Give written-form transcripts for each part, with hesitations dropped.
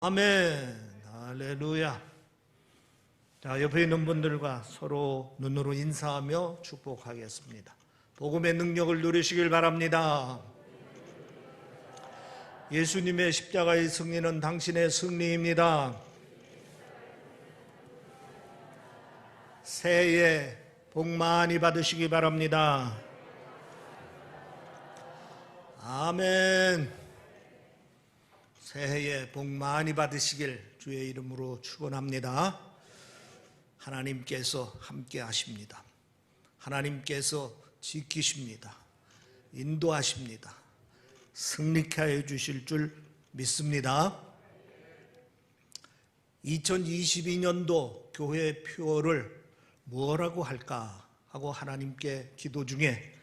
아멘. 할렐루야. 자, 옆에 있는 분들과 서로 눈으로 인사하며 축복하겠습니다. 복음의 능력을 누리시길 바랍니다. 예수님의 십자가의 승리는 당신의 승리입니다. 새해 복 많이 받으시기 바랍니다. 아멘. 새해에 복 많이 받으시길 주의 이름으로 축원합니다. 하나님께서 함께 하십니다. 하나님께서 지키십니다. 인도하십니다. 승리케 해 주실 줄 믿습니다. 2022년도 교회 표어를 뭐라고 할까 하고 하나님께 기도 중에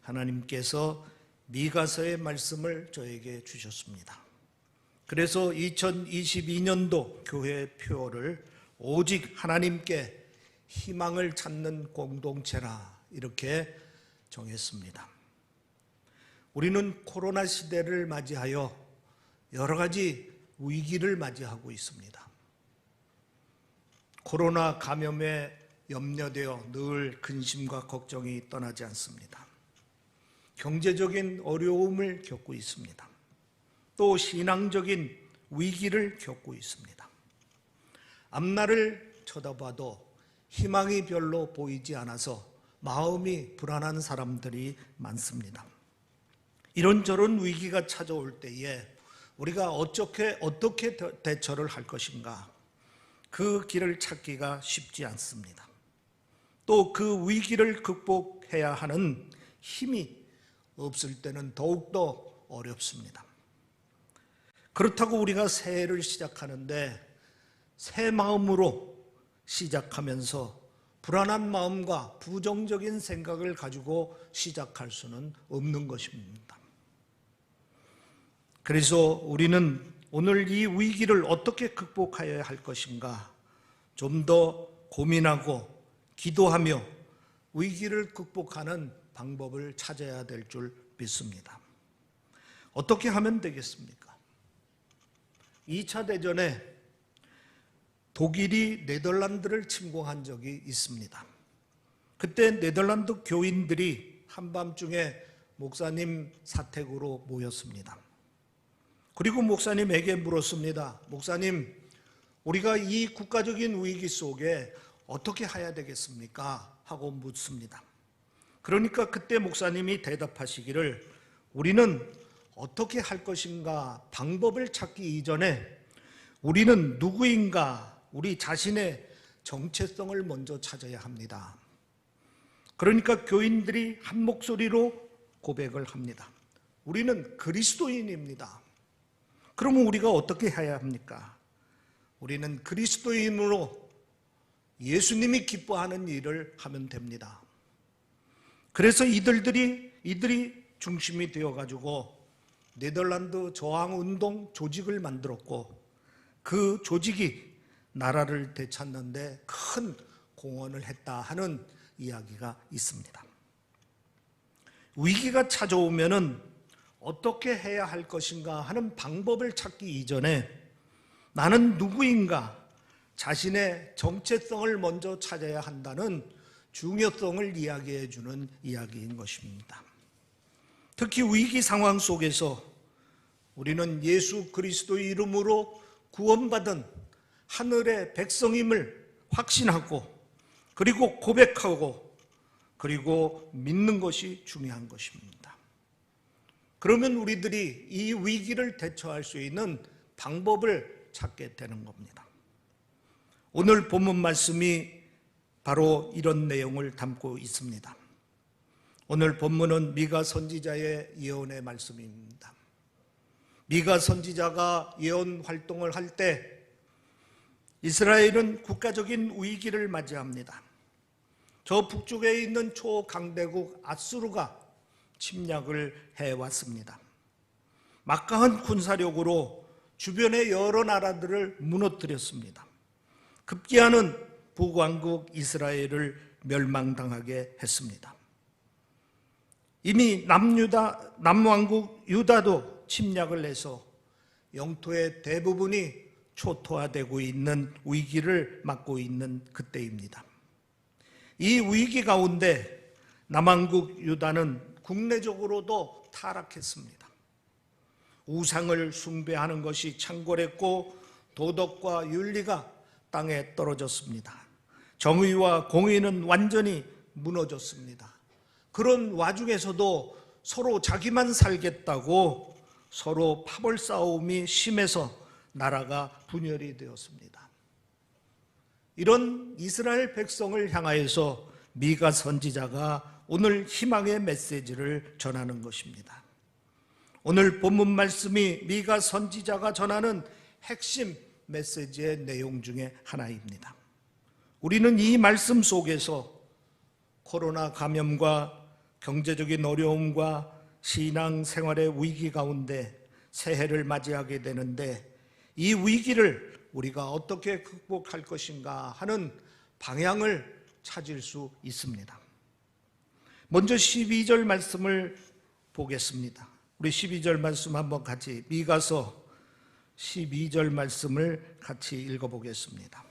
하나님께서 미가서의 말씀을 저에게 주셨습니다. 그래서 2022년도 교회 표어를 오직 하나님께 희망을 찾는 공동체라 이렇게 정했습니다. 우리는 코로나 시대를 맞이하여 여러 가지 위기를 맞이하고 있습니다. 코로나 감염에 염려되어 늘 근심과 걱정이 떠나지 않습니다. 경제적인 어려움을 겪고 있습니다. 또 신앙적인 위기를 겪고 있습니다. 앞날을 쳐다봐도 희망이 별로 보이지 않아서 마음이 불안한 사람들이 많습니다. 이런저런 위기가 찾아올 때에 우리가 어떻게 대처를 할 것인가, 그 길을 찾기가 쉽지 않습니다. 또 그 위기를 극복해야 하는 힘이 없을 때는 더욱더 어렵습니다. 그렇다고 우리가 새해를 시작하는데 새 마음으로 시작하면서 불안한 마음과 부정적인 생각을 가지고 시작할 수는 없는 것입니다. 그래서 우리는 오늘 이 위기를 어떻게 극복해야 할 것인가 좀 더 고민하고 기도하며 위기를 극복하는 방법을 찾아야 될 줄 믿습니다. 어떻게 하면 되겠습니까? 2차 대전에 독일이 네덜란드를 침공한 적이 있습니다. 그때 네덜란드 교인들이 한밤중에 목사님 사택으로 모였습니다. 그리고 목사님에게 물었습니다. 목사님, 우리가 이 국가적인 위기 속에 어떻게 해야 되겠습니까? 하고 묻습니다. 그러니까 그때 목사님이 대답하시기를 우리는 어떻게 할 것인가 방법을 찾기 이전에 우리는 누구인가 우리 자신의 정체성을 먼저 찾아야 합니다. 그러니까 교인들이 한 목소리로 고백을 합니다. 우리는 그리스도인입니다. 그러면 우리가 어떻게 해야 합니까? 우리는 그리스도인으로 예수님이 기뻐하는 일을 하면 됩니다. 그래서 이들이 중심이 되어가지고 네덜란드 저항운동 조직을 만들었고 그 조직이 나라를 되찾는 데 큰 공헌을 했다 하는 이야기가 있습니다. 위기가 찾아오면은 어떻게 해야 할 것인가 하는 방법을 찾기 이전에 나는 누구인가 자신의 정체성을 먼저 찾아야 한다는 중요성을 이야기해 주는 이야기인 것입니다. 특히 위기 상황 속에서 우리는 예수 그리스도의 이름으로 구원받은 하늘의 백성임을 확신하고 그리고 고백하고 그리고 믿는 것이 중요한 것입니다. 그러면 우리들이 이 위기를 대처할 수 있는 방법을 찾게 되는 겁니다. 오늘 본문 말씀이 바로 이런 내용을 담고 있습니다. 오늘 본문은 미가 선지자의 예언의 말씀입니다. 미가 선지자가 예언 활동을 할 때 이스라엘은 국가적인 위기를 맞이합니다. 저 북쪽에 있는 초강대국 아수르가 침략을 해왔습니다. 막강한 군사력으로 주변의 여러 나라들을 무너뜨렸습니다. 급기야는 북왕국 이스라엘을 멸망당하게 했습니다. 이미 남왕국 유다도 침략을 해서 영토의 대부분이 초토화되고 있는 위기를 맞고 있는 그때입니다. 이 위기 가운데 남한국 유다는 국내적으로도 타락했습니다. 우상을 숭배하는 것이 창궐했고 도덕과 윤리가 땅에 떨어졌습니다. 정의와 공의는 완전히 무너졌습니다. 그런 와중에서도 서로 자기만 살겠다고 서로 파벌 싸움이 심해서 나라가 분열이 되었습니다. 이런 이스라엘 백성을 향하여서 미가 선지자가 오늘 희망의 메시지를 전하는 것입니다. 오늘 본문 말씀이 미가 선지자가 전하는 핵심 메시지의 내용 중에 하나입니다. 우리는 이 말씀 속에서 코로나 감염과 경제적인 어려움과 신앙생활의 위기 가운데 새해를 맞이하게 되는데 이 위기를 우리가 어떻게 극복할 것인가 하는 방향을 찾을 수 있습니다. 먼저 12절 말씀을 보겠습니다. 우리 12절 말씀 한번 같이 미가서 12절 말씀을 같이 읽어보겠습니다.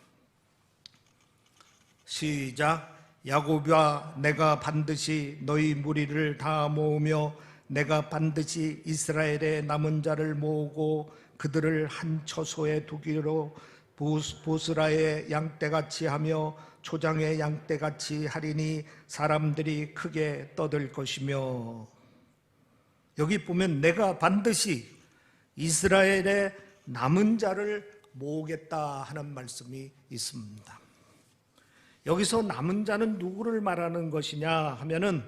시작. 야곱아, 내가 반드시 너희 무리를 다 모으며 내가 반드시 이스라엘의 남은 자를 모으고 그들을 한 처소에 두기로 보스라의 양떼같이 하며 초장의 양떼같이 하리니 사람들이 크게 떠들 것이며. 여기 보면 내가 반드시 이스라엘의 남은 자를 모으겠다 하는 말씀이 있습니다. 여기서 남은 자는 누구를 말하는 것이냐 하면은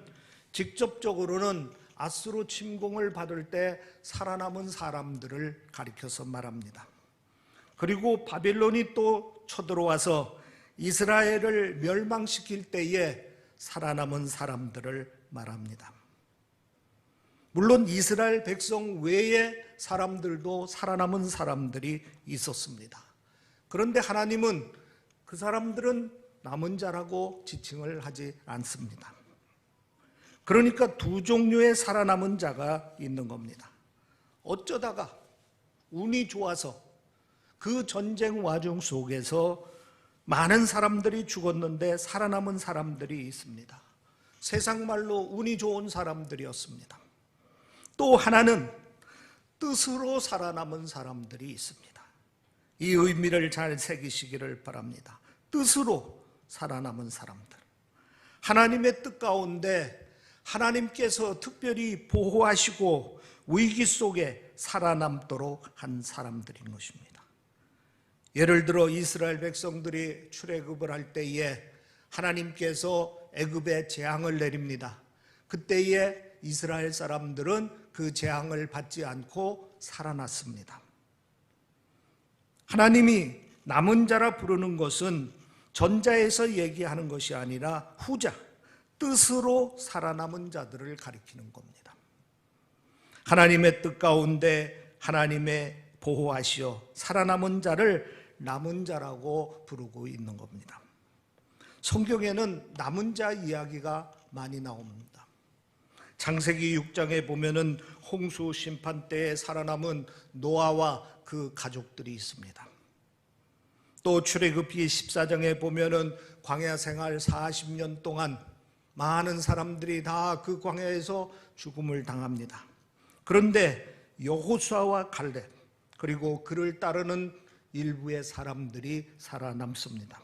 직접적으로는 아수르 침공을 받을 때 살아남은 사람들을 가리켜서 말합니다. 그리고 바벨론이 또 쳐들어와서 이스라엘을 멸망시킬 때에 살아남은 사람들을 말합니다. 물론 이스라엘 백성 외의 사람들도 살아남은 사람들이 있었습니다. 그런데 하나님은 그 사람들은 남은 자라고 지칭을 하지 않습니다. 그러니까 두 종류의 살아남은 자가 있는 겁니다. 어쩌다가 운이 좋아서 그 전쟁 와중 속에서 많은 사람들이 죽었는데 살아남은 사람들이 있습니다. 세상 말로 운이 좋은 사람들이었습니다. 또 하나는 뜻으로 살아남은 사람들이 있습니다. 이 의미를 잘 새기시기를 바랍니다. 뜻으로 살아남은 사람들. 하나님의 뜻 가운데 하나님께서 특별히 보호하시고 위기 속에 살아남도록 한 사람들인 것입니다. 예를 들어 이스라엘 백성들이 출애굽을 할 때에 하나님께서 애굽에 재앙을 내립니다. 그때에 이스라엘 사람들은 그 재앙을 받지 않고 살아났습니다. 하나님이 남은 자라 부르는 것은 전자에서 얘기하는 것이 아니라 후자, 뜻으로 살아남은 자들을 가리키는 겁니다. 하나님의 뜻 가운데 하나님의 보호하시어 살아남은 자를 남은 자라고 부르고 있는 겁니다. 성경에는 남은 자 이야기가 많이 나옵니다. 창세기 6장에 보면은 홍수 심판 때에 살아남은 노아와 그 가족들이 있습니다. 또 출애굽기 14장에 보면은 광야 생활 40년 동안 많은 사람들이 다 그 광야에서 죽음을 당합니다. 그런데 여호수아와 갈렙 그리고 그를 따르는 일부의 사람들이 살아남습니다.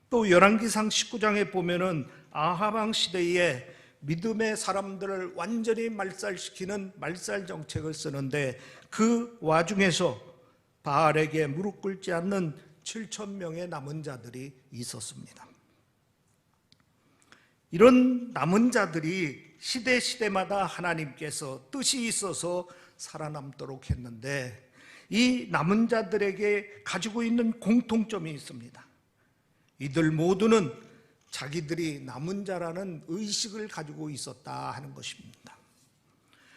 또 열왕기상 19장에 보면은 아합 왕 시대에 믿음의 사람들을 완전히 말살시키는 말살 정책을 쓰는데 그 와중에서 바알에게 무릎 꿇지 않는 7,000명의 남은 자들이 있었습니다. 이런 남은 자들이 시대마다 하나님께서 뜻이 있어서 살아남도록 했는데 이 남은 자들에게 가지고 있는 공통점이 있습니다. 이들 모두는 자기들이 남은 자라는 의식을 가지고 있었다 하는 것입니다.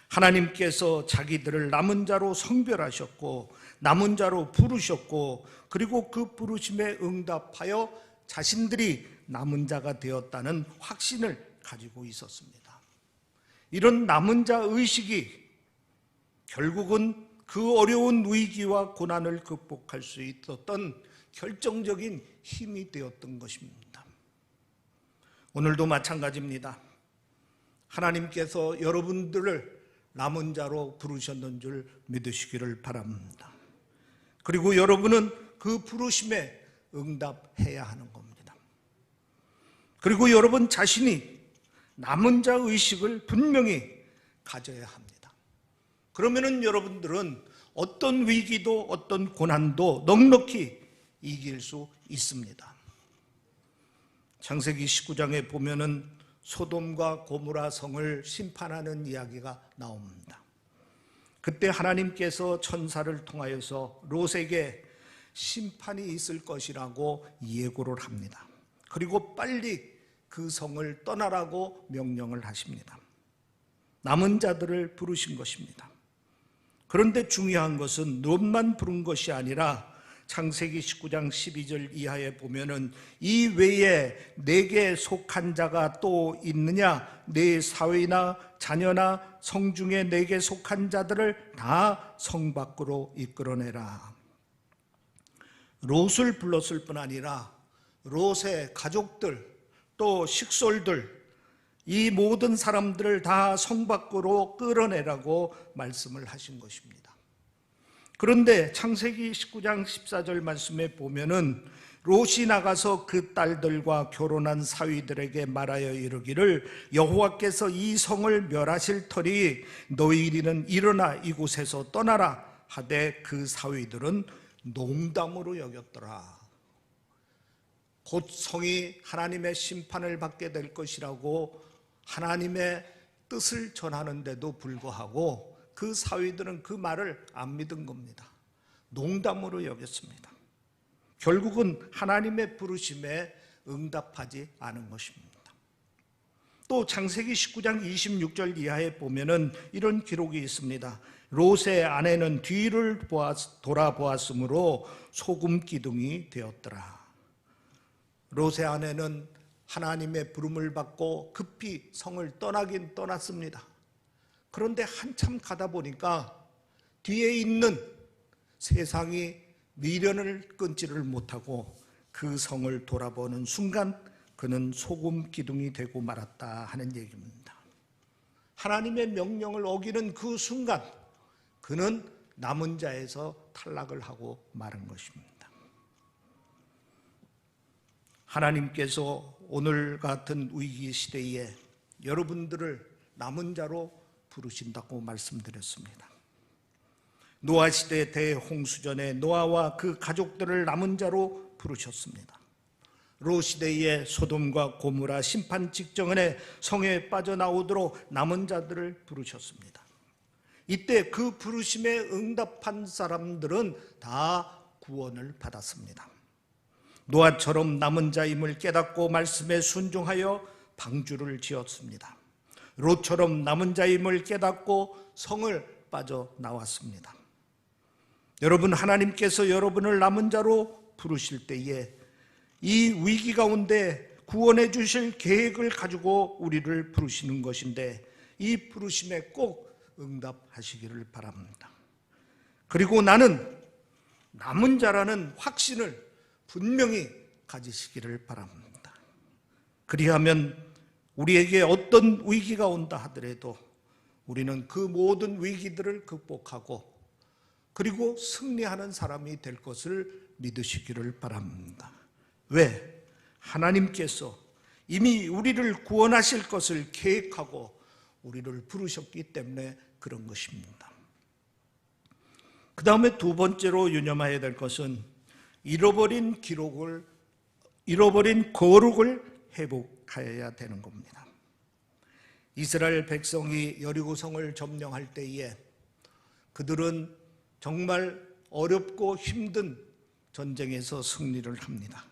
하나님께서 자기들을 남은 자로 성별하셨고 남은 자로 부르셨고 그리고 그 부르심에 응답하여 자신들이 남은 자가 되었다는 확신을 가지고 있었습니다. 이런 남은 자 의식이 결국은 그 어려운 위기와 고난을 극복할 수 있었던 결정적인 힘이 되었던 것입니다. 오늘도 마찬가지입니다. 하나님께서 여러분들을 남은 자로 부르셨는 줄 믿으시기를 바랍니다. 그리고 여러분은 그 부르심에 응답해야 하는 겁니다. 그리고 여러분 자신이 남은 자 의식을 분명히 가져야 합니다. 그러면은 여러분들은 어떤 위기도 어떤 고난도 넉넉히 이길 수 있습니다. 창세기 19장에 보면은 소돔과 고모라 성을 심판하는 이야기가 나옵니다. 그때 하나님께서 천사를 통하여서 롯에게 심판이 있을 것이라고 예고를 합니다. 그리고 빨리 그 성을 떠나라고 명령을 하십니다. 남은 자들을 부르신 것입니다. 그런데 중요한 것은 롯만 부른 것이 아니라 창세기 19장 12절 이하에 보면은 이 외에 내게 속한 자가 또 있느냐, 내 사위나 자녀나 성중에 내게 속한 자들을 다 성 밖으로 이끌어내라. 롯을 불렀을 뿐 아니라 롯의 가족들 또 식솔들 이 모든 사람들을 다 성 밖으로 끌어내라고 말씀을 하신 것입니다. 그런데 창세기 19장 14절 말씀에 보면은 롯이 나가서 그 딸들과 결혼한 사위들에게 말하여 이르기를 여호와께서 이 성을 멸하실 터니 너희는 일어나 이곳에서 떠나라 하되 그 사위들은 농담으로 여겼더라. 곧 성이 하나님의 심판을 받게 될 것이라고 하나님의 뜻을 전하는데도 불구하고 그 사위들은 그 말을 안 믿은 겁니다. 농담으로 여겼습니다. 결국은 하나님의 부르심에 응답하지 않은 것입니다. 또 창세기 19장 26절 이하에 보면은 이런 기록이 있습니다. 롯의 아내는 뒤를 돌아보았으므로 소금 기둥이 되었더라. 롯의 아내는 하나님의 부름을 받고 급히 성을 떠나긴 떠났습니다. 그런데 한참 가다 보니까 뒤에 있는 세상이 미련을 끊지를 못하고 그 성을 돌아보는 순간 그는 소금 기둥이 되고 말았다 하는 얘기입니다. 하나님의 명령을 어기는 그 순간 그는 남은 자에서 탈락을 하고 마른 것입니다. 하나님께서 오늘 같은 위기 시대에 여러분들을 남은 자로 부르신다고 말씀드렸습니다. 노아 시대 대홍수전에 노아와 그 가족들을 남은 자로 부르셨습니다. 롯 시대의 소돔과 고모라 심판 직전에 성에 빠져나오도록 남은 자들을 부르셨습니다. 이때 그 부르심에 응답한 사람들은 다 구원을 받았습니다. 노아처럼 남은 자임을 깨닫고 말씀에 순종하여 방주를 지었습니다. 롯처럼 남은 자임을 깨닫고 성을 빠져나왔습니다. 여러분, 하나님께서 여러분을 남은 자로 부르실 때에 이 위기 가운데 구원해 주실 계획을 가지고 우리를 부르시는 것인데 이 부르심에 꼭 응답하시기를 바랍니다. 그리고 나는 남은 자라는 확신을 분명히 가지시기를 바랍니다. 그리하면 우리에게 어떤 위기가 온다 하더라도 우리는 그 모든 위기들을 극복하고 그리고 승리하는 사람이 될 것을 믿으시기를 바랍니다. 왜? 하나님께서 이미 우리를 구원하실 것을 계획하고 우리를 부르셨기 때문에 그런 것입니다. 그 다음에 두 번째로 유념해야 될 것은 잃어버린 거룩을 회복하여야 되는 겁니다. 이스라엘 백성이 여리고성을 점령할 때에 그들은 정말 어렵고 힘든 전쟁에서 승리를 합니다.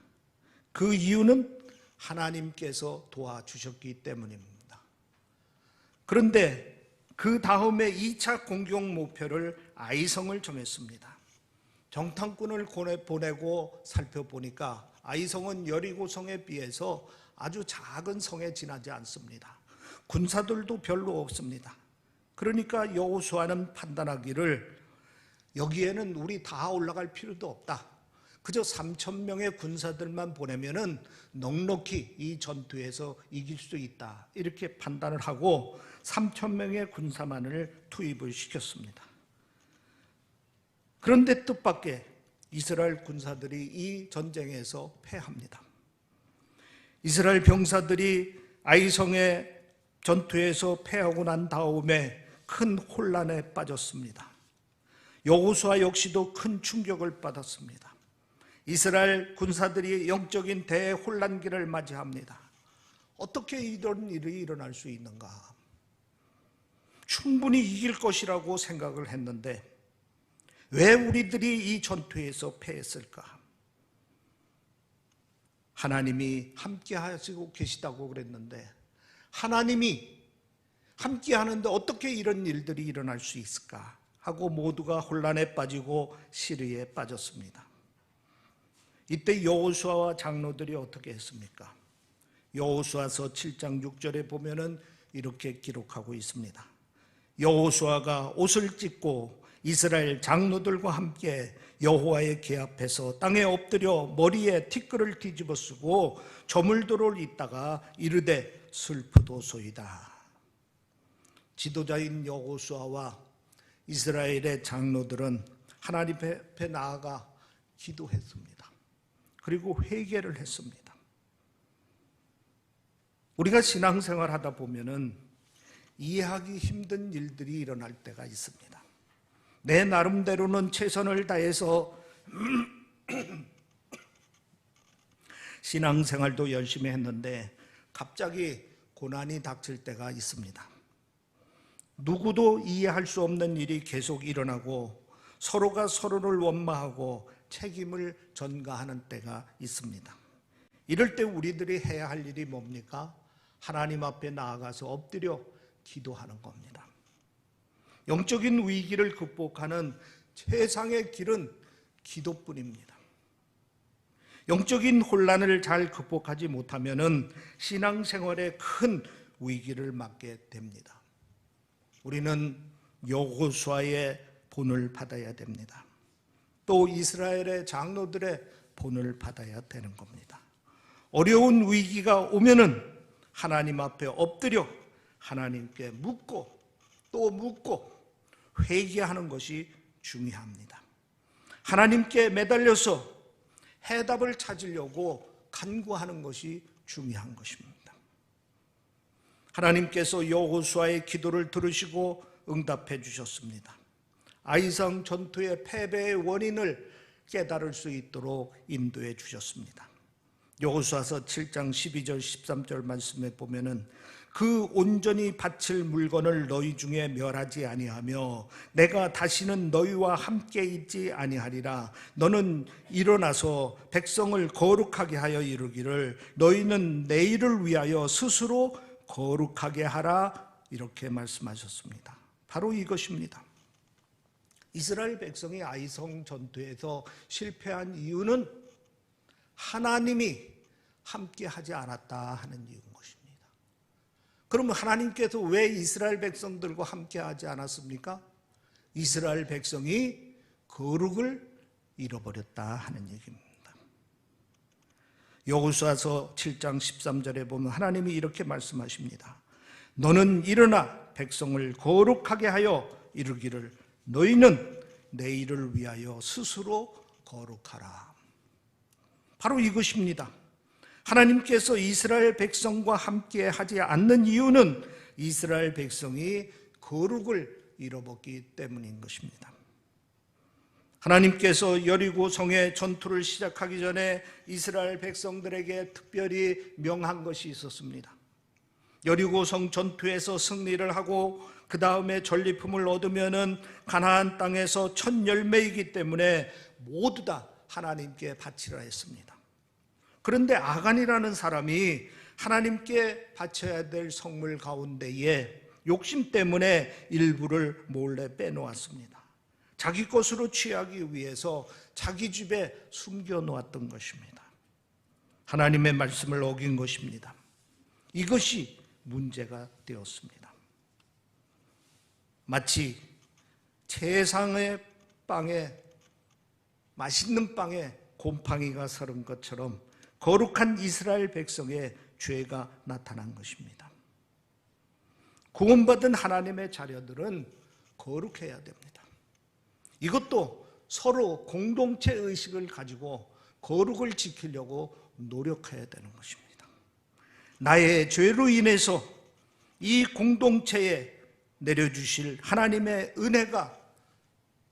그 이유는 하나님께서 도와주셨기 때문입니다. 그런데 그 다음에 2차 공격 목표를 아이성을 정했습니다. 정탐꾼을 보내고 살펴보니까 아이성은 여리고성에 비해서 아주 작은 성에 지나지 않습니다. 군사들도 별로 없습니다. 그러니까 여호수아는 판단하기를 여기에는 우리 다 올라갈 필요도 없다. 그저 3,000명의 군사들만 보내면은 넉넉히 이 전투에서 이길 수 있다. 이렇게 판단을 하고 3,000명의 군사만을 투입을 시켰습니다. 그런데 뜻밖의 이스라엘 군사들이 이 전쟁에서 패합니다. 이스라엘 병사들이 아이성의 전투에서 패하고 난 다음에 큰 혼란에 빠졌습니다. 여호수아 역시도 큰 충격을 받았습니다. 이스라엘 군사들이 영적인 대혼란기를 맞이합니다. 어떻게 이런 일이 일어날 수 있는가? 충분히 이길 것이라고 생각을 했는데 왜 우리들이 이 전투에서 패했을까? 하나님이 함께 하시고 계시다고 그랬는데 하나님이 함께 하는데 어떻게 이런 일들이 일어날 수 있을까? 하고 모두가 혼란에 빠지고 시리에 빠졌습니다. 이때 여호수아와 장로들이 어떻게 했습니까? 여호수아서 7장 6절에 보면은 이렇게 기록하고 있습니다. 여호수아가 옷을 찢고 이스라엘 장로들과 함께 여호와의 궤 앞에서 땅에 엎드려 머리에 티끌을 뒤집어 쓰고 저물도를 잇다가 이르되 슬프도소이다. 지도자인 여호수아와 이스라엘의 장로들은 하나님 앞에 나아가 기도했습니다. 그리고 회개를 했습니다. 우리가 신앙생활 하다 보면은 이해하기 힘든 일들이 일어날 때가 있습니다. 내 나름대로는 최선을 다해서 신앙생활도 열심히 했는데 갑자기 고난이 닥칠 때가 있습니다. 누구도 이해할 수 없는 일이 계속 일어나고 서로가 서로를 원망하고 책임을 전가하는 때가 있습니다. 이럴 때 우리들이 해야 할 일이 뭡니까? 하나님 앞에 나아가서 엎드려 기도하는 겁니다. 영적인 위기를 극복하는 최상의 길은 기도뿐입니다. 영적인 혼란을 잘 극복하지 못하면 신앙생활에 큰 위기를 맞게 됩니다. 우리는 여호수아의 본을 받아야 됩니다. 또 이스라엘의 장로들의 본을 받아야 되는 겁니다. 어려운 위기가 오면은 하나님 앞에 엎드려 하나님께 묻고 또 묻고 회개하는 것이 중요합니다. 하나님께 매달려서 해답을 찾으려고 간구하는 것이 중요한 것입니다. 하나님께서 여호수아의 기도를 들으시고 응답해 주셨습니다. 아이성 전투의 패배의 원인을 깨달을 수 있도록 인도해 주셨습니다. 여호수아서 7장 12절 13절 말씀에 보면은 그 온전히 바칠 물건을 너희 중에 멸하지 아니하며 내가 다시는 너희와 함께 있지 아니하리라. 너는 일어나서 백성을 거룩하게 하여 이루기를 너희는 내일을 위하여 스스로 거룩하게 하라. 이렇게 말씀하셨습니다. 바로 이것입니다. 이스라엘 백성이 아이성 전투에서 실패한 이유는 하나님이 함께 하지 않았다 하는 이유인 것입니다. 그러면 하나님께서 왜 이스라엘 백성들과 함께 하지 않았습니까? 이스라엘 백성이 거룩을 잃어버렸다 하는 얘기입니다. 여호수아서 7장 13절에 보면 하나님이 이렇게 말씀하십니다. 너는 일어나 백성을 거룩하게 하여 이루기를 너희는 내일을 위하여 스스로 거룩하라. 바로 이것입니다. 하나님께서 이스라엘 백성과 함께 하지 않는 이유는 이스라엘 백성이 거룩을 잃어버렸기 때문인 것입니다. 하나님께서 여리고 성의 전투를 시작하기 전에 이스라엘 백성들에게 특별히 명한 것이 있었습니다. 여리고 성 전투에서 승리를 하고 그 다음에 전리품을 얻으면은 가나안 땅에서 첫 열매이기 때문에 모두 다 하나님께 바치라 했습니다. 그런데 아간이라는 사람이 하나님께 바쳐야 될 성물 가운데에 욕심 때문에 일부를 몰래 빼놓았습니다. 자기 것으로 취하기 위해서 자기 집에 숨겨놓았던 것입니다. 하나님의 말씀을 어긴 것입니다. 이것이 문제가 되었습니다. 마치 세상에 빵에, 맛있는 빵에 곰팡이가 서른 것처럼 거룩한 이스라엘 백성의 죄가 나타난 것입니다. 구원받은 하나님의 자녀들은 거룩해야 됩니다. 이것도 서로 공동체 의식을 가지고 거룩을 지키려고 노력해야 되는 것입니다. 나의 죄로 인해서 이 공동체에 내려주실 하나님의 은혜가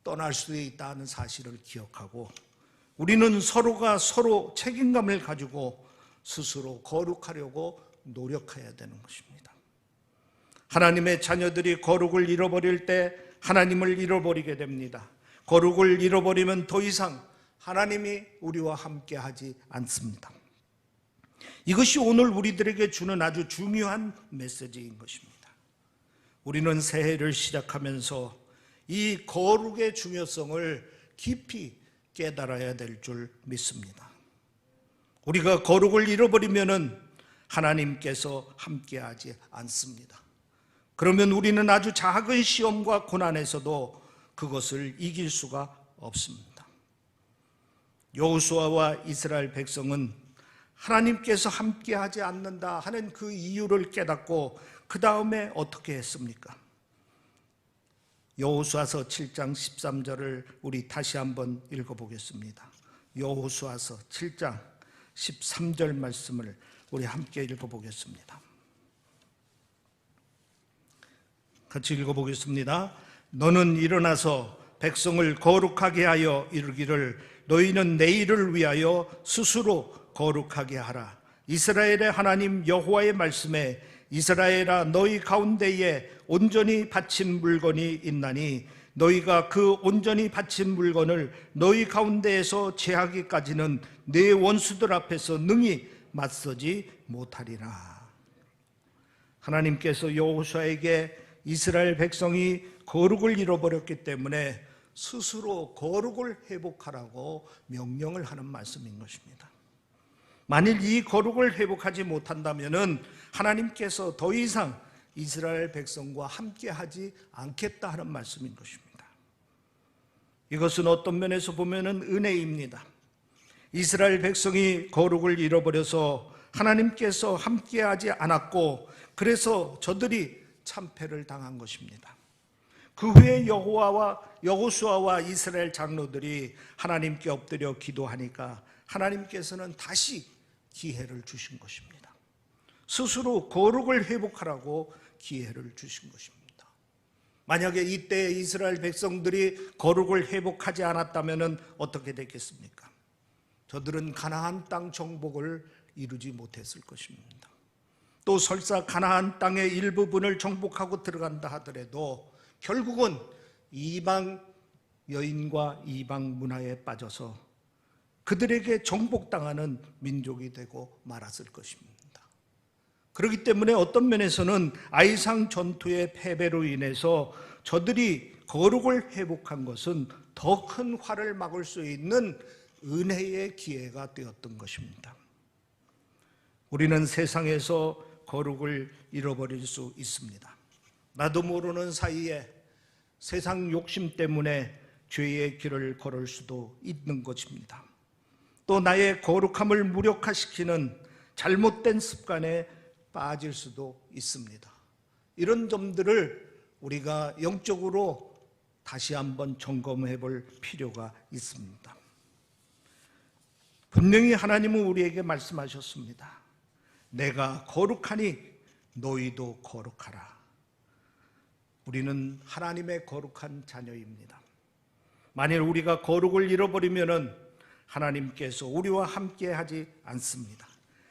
떠날 수도 있다는 사실을 기억하고 우리는 서로가 서로 책임감을 가지고 스스로 거룩하려고 노력해야 되는 것입니다. 하나님의 자녀들이 거룩을 잃어버릴 때 하나님을 잃어버리게 됩니다. 거룩을 잃어버리면 더 이상 하나님이 우리와 함께 하지 않습니다. 이것이 오늘 우리들에게 주는 아주 중요한 메시지인 것입니다. 우리는 새해를 시작하면서 이 거룩의 중요성을 깊이 깨달아야 될 줄 믿습니다. 우리가 거룩을 잃어버리면 하나님께서 함께하지 않습니다. 그러면 우리는 아주 작은 시험과 고난에서도 그것을 이길 수가 없습니다. 여호수아와 이스라엘 백성은 하나님께서 함께하지 않는다 하는 그 이유를 깨닫고 그 다음에 어떻게 했습니까? 여호수아서 7장 13절을 우리 다시 한번 읽어보겠습니다. 여호수아서 7장 13절 말씀을 우리 함께 읽어보겠습니다. 같이 읽어보겠습니다. 너는 일어나서 백성을 거룩하게 하여 이르기를 너희는 내일을 위하여 스스로 거룩하게 하라. 이스라엘의 하나님 여호와의 말씀에 이스라엘아 너희 가운데에 온전히 바친 물건이 있나니 너희가 그 온전히 바친 물건을 너희 가운데에서 제하기까지는 네 원수들 앞에서 능히 맞서지 못하리라. 하나님께서 여호수아에게 이스라엘 백성이 거룩을 잃어버렸기 때문에 스스로 거룩을 회복하라고 명령을 하는 말씀인 것입니다. 만일 이 거룩을 회복하지 못한다면 하나님께서 더 이상 이스라엘 백성과 함께하지 않겠다 하는 말씀인 것입니다. 이것은 어떤 면에서 보면 은혜입니다. 이스라엘 백성이 거룩을 잃어버려서 하나님께서 함께하지 않았고 그래서 저들이 참패를 당한 것입니다. 그 후에 여호수아와 이스라엘 장로들이 하나님께 엎드려 기도하니까 하나님께서는 다시 기회를 주신 것입니다. 스스로 거룩을 회복하라고 기회를 주신 것입니다. 만약에 이때 이스라엘 백성들이 거룩을 회복하지 않았다면 어떻게 됐겠습니까? 저들은 가나안 땅 정복을 이루지 못했을 것입니다. 또 설사 가나안 땅의 일부분을 정복하고 들어간다 하더라도 결국은 이방 여인과 이방 문화에 빠져서 그들에게 정복당하는 민족이 되고 말았을 것입니다. 그렇기 때문에 어떤 면에서는 아이상 전투의 패배로 인해서 저들이 거룩을 회복한 것은 더 큰 화를 막을 수 있는 은혜의 기회가 되었던 것입니다. 우리는 세상에서 거룩을 잃어버릴 수 있습니다. 나도 모르는 사이에 세상 욕심 때문에 죄의 길을 걸을 수도 있는 것입니다. 또 나의 거룩함을 무력화시키는 잘못된 습관에 빠질 수도 있습니다. 이런 점들을 우리가 영적으로 다시 한번 점검해 볼 필요가 있습니다. 분명히 하나님은 우리에게 말씀하셨습니다. 내가 거룩하니 너희도 거룩하라. 우리는 하나님의 거룩한 자녀입니다. 만일 우리가 거룩을 잃어버리면 하나님께서 우리와 함께 하지 않습니다.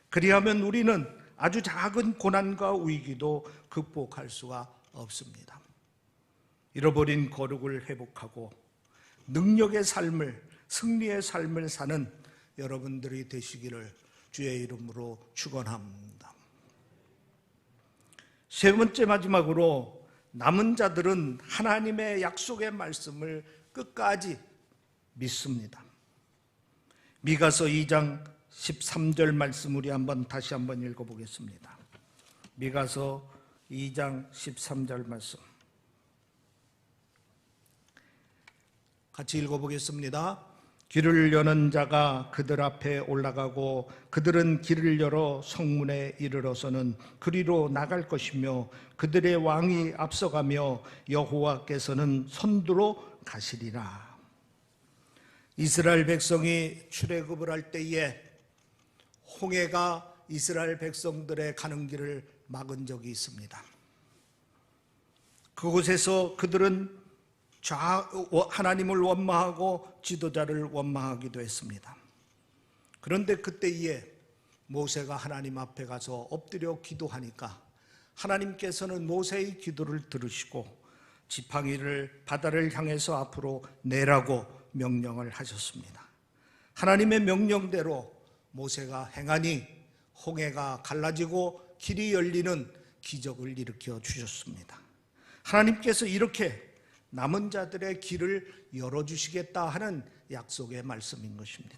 그리하면 우리는 아주 작은 고난과 위기도 극복할 수가 없습니다. 잃어버린 거룩을 회복하고 능력의 삶을, 승리의 삶을 사는 여러분들이 되시기를 주의 이름으로 축원합니다. 세 번째 마지막으로 남은 자들은 하나님의 약속의 말씀을 끝까지 믿습니다. 미가서 2장 13절 말씀 우리 다시 한번 읽어보겠습니다. 미가서 2장 13절 말씀. 같이 읽어보겠습니다. 길을 여는 자가 그들 앞에 올라가고 그들은 길을 열어 성문에 이르러서는 그리로 나갈 것이며 그들의 왕이 앞서가며 여호와께서는 선두로 가시리라. 이스라엘 백성이 출애굽을 할 때에 홍해가 이스라엘 백성들의 가는 길을 막은 적이 있습니다. 그곳에서 그들은 하나님을 원망하고 지도자를 원망하기도 했습니다. 그런데 그때에 모세가 하나님 앞에 가서 엎드려 기도하니까 하나님께서는 모세의 기도를 들으시고 지팡이를 바다를 향해서 앞으로 내라고 명령을 하셨습니다. 하나님의 명령대로 모세가 행하니 홍해가 갈라지고 길이 열리는 기적을 일으켜 주셨습니다. 하나님께서 이렇게 남은 자들의 길을 열어주시겠다 하는 약속의 말씀인 것입니다.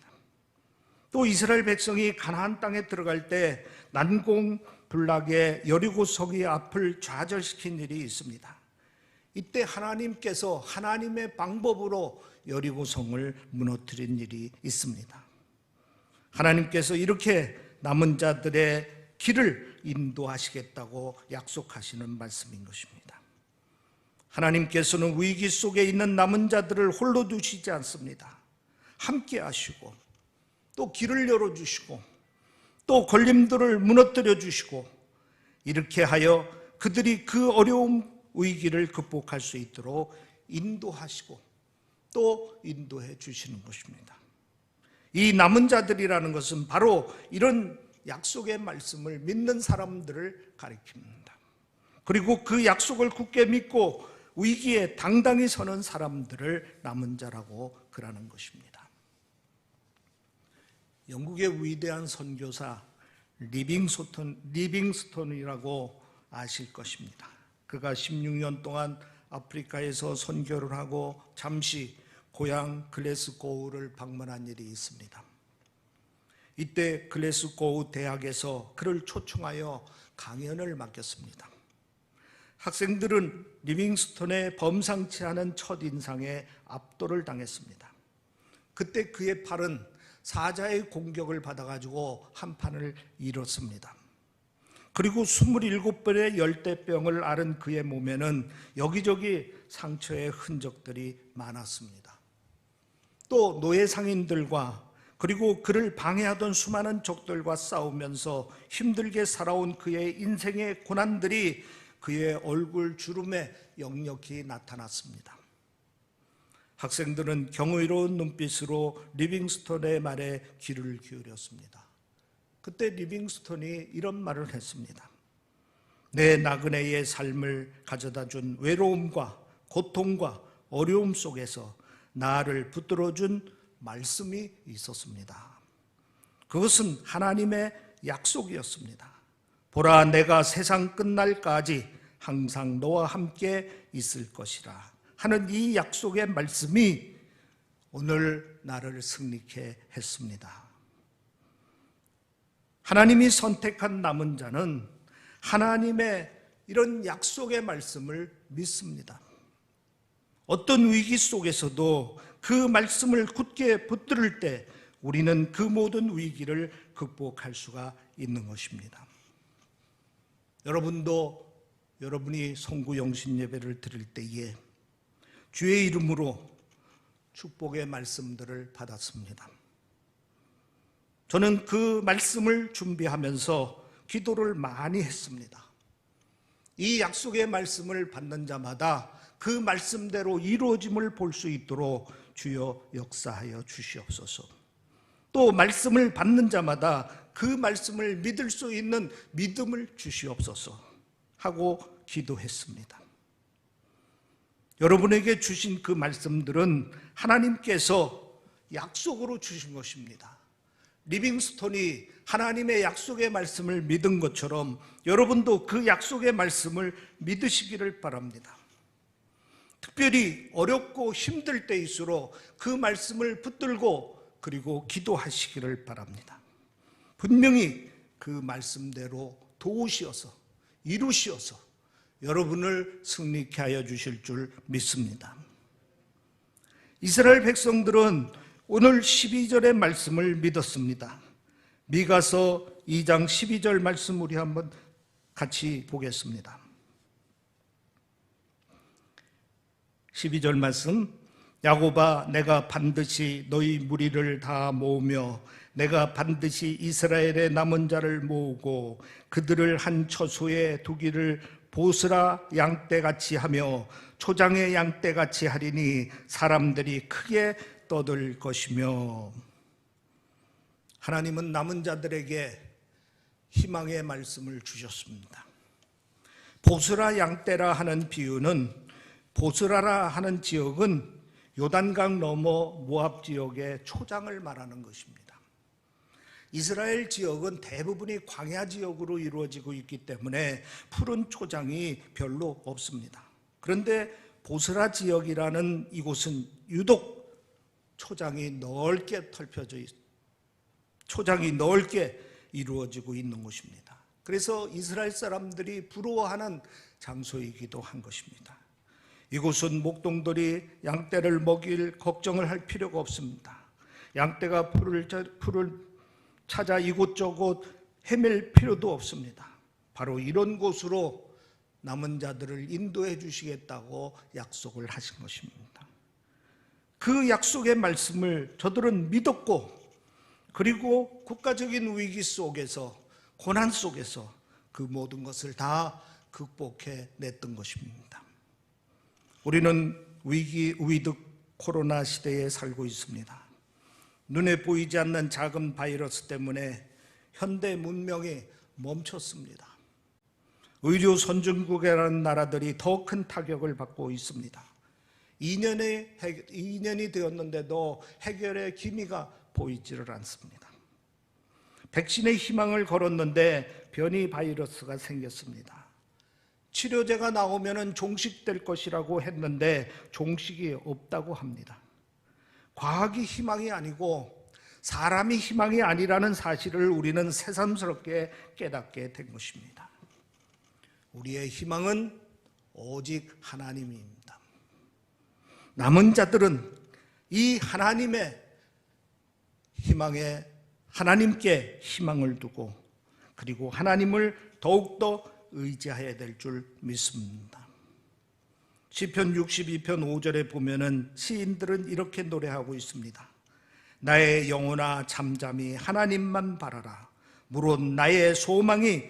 또 이스라엘 백성이 가나안 땅에 들어갈 때 난공불락의 여리고성의 앞을 좌절시킨 일이 있습니다. 이때 하나님께서 하나님의 방법으로 여리고성을 무너뜨린 일이 있습니다. 하나님께서 이렇게 남은 자들의 길을 인도하시겠다고 약속하시는 말씀인 것입니다. 하나님께서는 위기 속에 있는 남은 자들을 홀로 두시지 않습니다. 함께 하시고 또 길을 열어주시고 또 걸림돌을 무너뜨려 주시고 이렇게 하여 그들이 그 어려운 위기를 극복할 수 있도록 인도하시고 또 인도해 주시는 것입니다. 이 남은 자들이라는 것은 바로 이런 약속의 말씀을 믿는 사람들을 가리킵니다. 그리고 그 약속을 굳게 믿고 위기에 당당히 서는 사람들을 남은 자라고 그러는 것입니다. 영국의 위대한 선교사 리빙스톤이라고 아실 것입니다. 그가 16년 동안 아프리카에서 선교를 하고 잠시 고향 글래스고우를 방문한 일이 있습니다. 이때 글래스고우 대학에서 그를 초청하여 강연을 맡겼습니다. 학생들은 리빙스톤의 범상치 않은 첫인상에 압도를 당했습니다. 그때 그의 팔은 사자의 공격을 받아가지고 한 판을 잃었습니다. 그리고 27번의 열대병을 앓은 그의 몸에는 여기저기 상처의 흔적들이 많았습니다. 또 노예 상인들과 그리고 그를 방해하던 수많은 적들과 싸우면서 힘들게 살아온 그의 인생의 고난들이 그의 얼굴 주름에 역력히 나타났습니다. 학생들은 경이로운 눈빛으로 리빙스톤의 말에 귀를 기울였습니다. 그때 리빙스톤이 이런 말을 했습니다. 내 나그네의 삶을 가져다준 외로움과 고통과 어려움 속에서 나를 붙들어준 말씀이 있었습니다. 그것은 하나님의 약속이었습니다. 보라, 내가 세상 끝날까지 항상 너와 함께 있을 것이라 하는 이 약속의 말씀이 오늘 나를 승리케 했습니다. 하나님이 선택한 남은 자는 하나님의 이런 약속의 말씀을 믿습니다. 어떤 위기 속에서도 그 말씀을 굳게 붙들 때 우리는 그 모든 위기를 극복할 수가 있는 것입니다. 여러분도 여러분이 성구 영신 예배를 드릴 때에 주의 이름으로 축복의 말씀들을 받았습니다. 저는 그 말씀을 준비하면서 기도를 많이 했습니다. 이 약속의 말씀을 받는 자마다 그 말씀대로 이루어짐을 볼 수 있도록 주여 역사하여 주시옵소서. 또 말씀을 받는 자마다 그 말씀을 믿을 수 있는 믿음을 주시옵소서 하고 기도했습니다. 여러분에게 주신 그 말씀들은 하나님께서 약속으로 주신 것입니다. 리빙스톤이 하나님의 약속의 말씀을 믿은 것처럼 여러분도 그 약속의 말씀을 믿으시기를 바랍니다. 특별히 어렵고 힘들 때일수록 그 말씀을 붙들고 그리고 기도하시기를 바랍니다. 분명히 그 말씀대로 도우시어서 이루시어서 여러분을 승리케 하여 주실 줄 믿습니다. 이스라엘 백성들은 오늘 12절의 말씀을 믿었습니다. 미가서 2장 12절 말씀 우리 한번 같이 보겠습니다. 12절 말씀, 야곱아 내가 반드시 너희 무리를 다 모으며 내가 반드시 이스라엘의 남은 자를 모으고 그들을 한 처소에 두기를 보스라 양떼같이 하며 초장의 양떼같이 하리니 사람들이 크게 떠들 것이며. 하나님은 남은 자들에게 희망의 말씀을 주셨습니다. 보스라 양떼라 하는 비유는, 보스라라 하는 지역은 요단강 너머 모압 지역의 초장을 말하는 것입니다. 이스라엘 지역은 대부분이 광야 지역으로 이루어지고 있기 때문에 푸른 초장이 별로 없습니다. 그런데 보스라 지역이라는 이곳은 유독 초장이 넓게 펼쳐져 있습니다. 초장이 넓게 이루어지고 있는 곳입니다. 그래서 이스라엘 사람들이 부러워하는 장소이기도 한 것입니다. 이곳은 목동들이 양떼를 먹일 걱정을 할 필요가 없습니다. 양떼가 풀을 찾아 이곳저곳 헤맬 필요도 없습니다. 바로 이런 곳으로 남은 자들을 인도해 주시겠다고 약속을 하신 것입니다. 그 약속의 말씀을 저들은 믿었고, 그리고 국가적인 위기 속에서, 고난 속에서 그 모든 것을 다 극복해 냈던 것입니다. 우리는 위득 코로나 시대에 살고 있습니다. 눈에 보이지 않는 작은 바이러스 때문에 현대 문명이 멈췄습니다. 의료 선진국이라는 나라들이 더 큰 타격을 받고 있습니다. 2년이 되었는데도 해결의 기미가 보이지를 않습니다. 백신의 희망을 걸었는데 변이 바이러스가 생겼습니다. 치료제가 나오면 종식될 것이라고 했는데 종식이 없다고 합니다. 과학이 희망이 아니고 사람이 희망이 아니라는 사실을 우리는 새삼스럽게 깨닫게 된 것입니다. 우리의 희망은 오직 하나님입니다. 남은 자들은 이 하나님의 희망에, 하나님께 희망을 두고, 그리고 하나님을 더욱더 의지해야 될 줄 믿습니다. 시편 62편 5절에 보면은 시인들은 이렇게 노래하고 있습니다. 나의 영혼아 잠잠히 하나님만 바라라. 물론 나의 소망이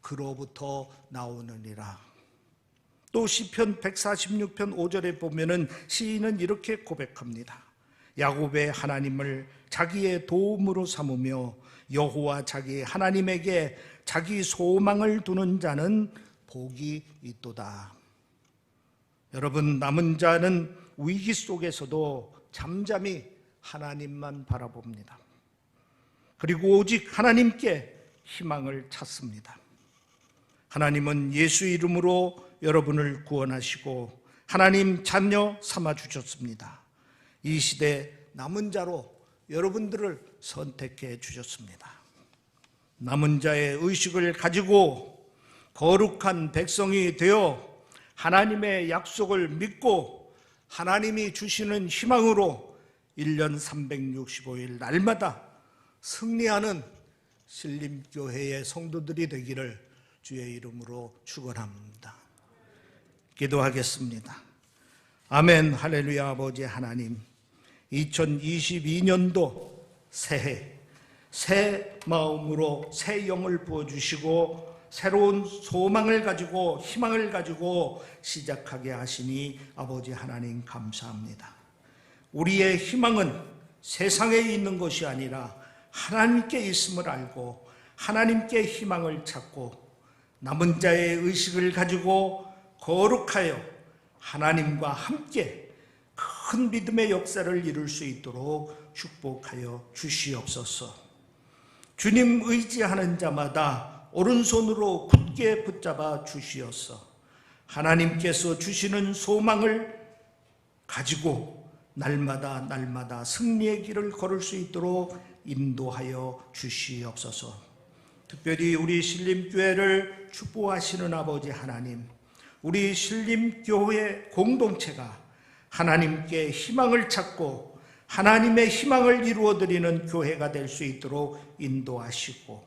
그로부터 나오느니라. 또 시편 146편 5절에 보면은 시인은 이렇게 고백합니다. 야곱의 하나님을 자기의 도움으로 삼으며 여호와 자기 하나님에게 자기 소망을 두는 자는 복이 있도다. 여러분, 남은 자는 위기 속에서도 잠잠히 하나님만 바라봅니다. 그리고 오직 하나님께 희망을 찾습니다. 하나님은 예수 이름으로 여러분을 구원하시고 하나님 자녀 삼아 주셨습니다. 이 시대 남은 자로 여러분들을 선택해 주셨습니다. 남은 자의 의식을 가지고 거룩한 백성이 되어 하나님의 약속을 믿고 하나님이 주시는 희망으로 1년 365일 날마다 승리하는 신림교회의 성도들이 되기를 주의 이름으로 축원합니다. 기도하겠습니다. 아멘. 할렐루야. 아버지 하나님, 2022년도 새해 새 마음으로 새 영을 부어주시고 새로운 소망을 가지고 희망을 가지고 시작하게 하시니 아버지 하나님 감사합니다. 우리의 희망은 세상에 있는 것이 아니라 하나님께 있음을 알고 하나님께 희망을 찾고 남은 자의 의식을 가지고 거룩하여 하나님과 함께 큰 믿음의 역사를 이룰 수 있도록 축복하여 주시옵소서. 주님 의지하는 자마다 오른손으로 굳게 붙잡아 주시옵소서. 하나님께서 주시는 소망을 가지고 날마다 승리의 길을 걸을 수 있도록 인도하여 주시옵소서. 특별히 우리 신림교회를 축복하시는 아버지 하나님, 우리 신림교회 공동체가 하나님께 희망을 찾고 하나님의 희망을 이루어드리는 교회가 될 수 있도록 인도하시고,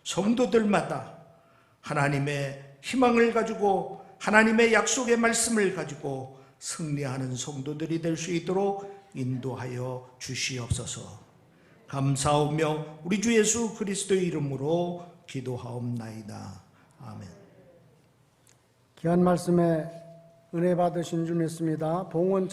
성도들마다 하나님의 희망을 가지고 하나님의 약속의 말씀을 가지고 승리하는 성도들이 될 수 있도록 인도하여 주시옵소서. 감사하며 우리 주 예수 그리스도의 이름으로 기도하옵나이다. 아멘. 귀한 말씀에 은혜 받으신 줄 믿습니다. 봉헌